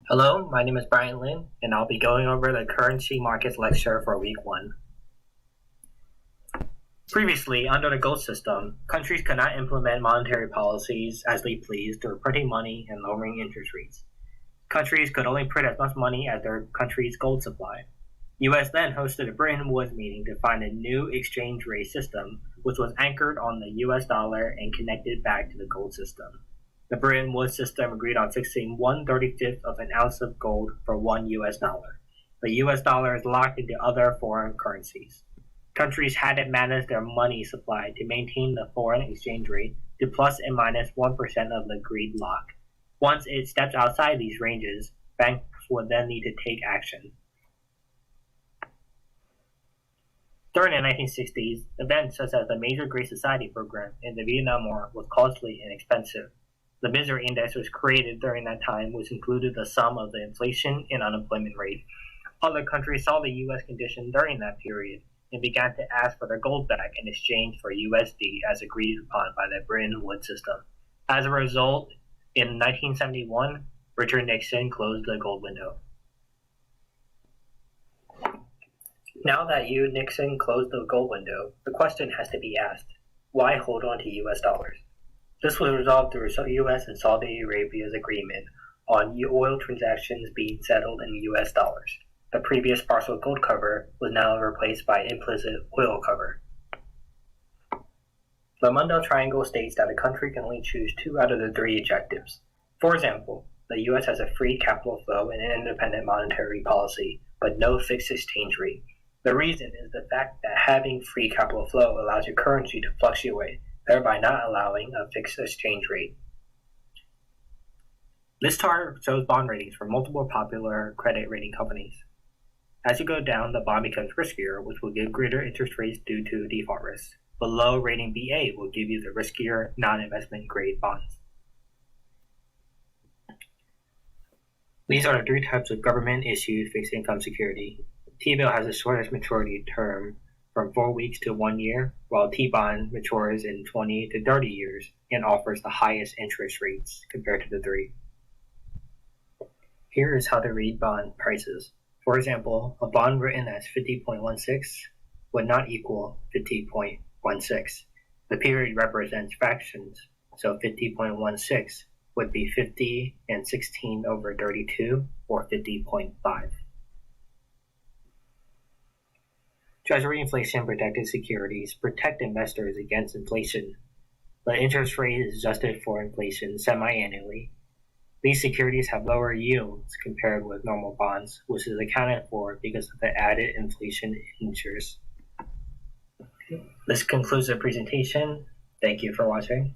Hello, my name is Bryant Lin, and I'll be going over the currency markets lecture for week 1. Previously, under the gold system, countries could not implement monetary policies as they pleased through printing money and lowering interest rates. Countries could only print as much money as their country's gold supply. U.S. then hosted a Bretton Woods meeting to find a new exchange rate system, which was anchored on the U.S. dollar and connected back to the gold system. The Bretton Woods system agreed on fixing 1/35th of an ounce of gold for $1 US. The US dollar is locked into other foreign currencies. Countries had to manage their money supply to maintain the foreign exchange rate to plus and minus 1% of the agreed lock. Once it steps outside these ranges, banks would then need to take action. During the 1960s, events such as the Major Great Society program and the Vietnam War was costly and expensive. The misery index was created during that time, which included the sum of the inflation and unemployment rate. Other countries saw the U.S. condition during that period and began to ask for their gold back in exchange for USD as agreed upon by the Bretton Woods system. As a result, in 1971, Richard Nixon closed the gold window. Now that Nixon closed the gold window, the question has to be asked, why hold on to U.S. dollars? This was resolved through U.S. and Saudi Arabia's agreement on oil transactions being settled in U.S. dollars. The previous partial gold cover was now replaced by implicit oil cover. The Mundell Triangle states that a country can only choose 2 out of the 3 objectives. For example, the U.S. has a free capital flow and an independent monetary policy, but no fixed exchange rate. The reason is the fact that having free capital flow allows your currency to fluctuate, thereby not allowing a fixed exchange rate. This chart shows bond ratings for multiple popular credit rating companies. As you go down, the bond becomes riskier, which will give greater interest rates due to default risk. Below rating BA will give you the riskier non-investment grade bonds. These are the 3 types of government-issued fixed income security. T-bill has the shortest maturity term from 4 weeks to 1 year, while T-bond matures in 20 to 30 years and offers the highest interest rates compared to the 3. Here is how to read bond prices. For example, a bond written as 50.16 would not equal 50.16. The period represents fractions, so 50.16 would be 50 and 16 over 32, or 50.5. Treasury inflation-protected securities protect investors against inflation. The interest rate is adjusted for inflation semi-annually. These securities have lower yields compared with normal bonds, which is accounted for because of the added inflation interest. This concludes the presentation. Thank you for watching.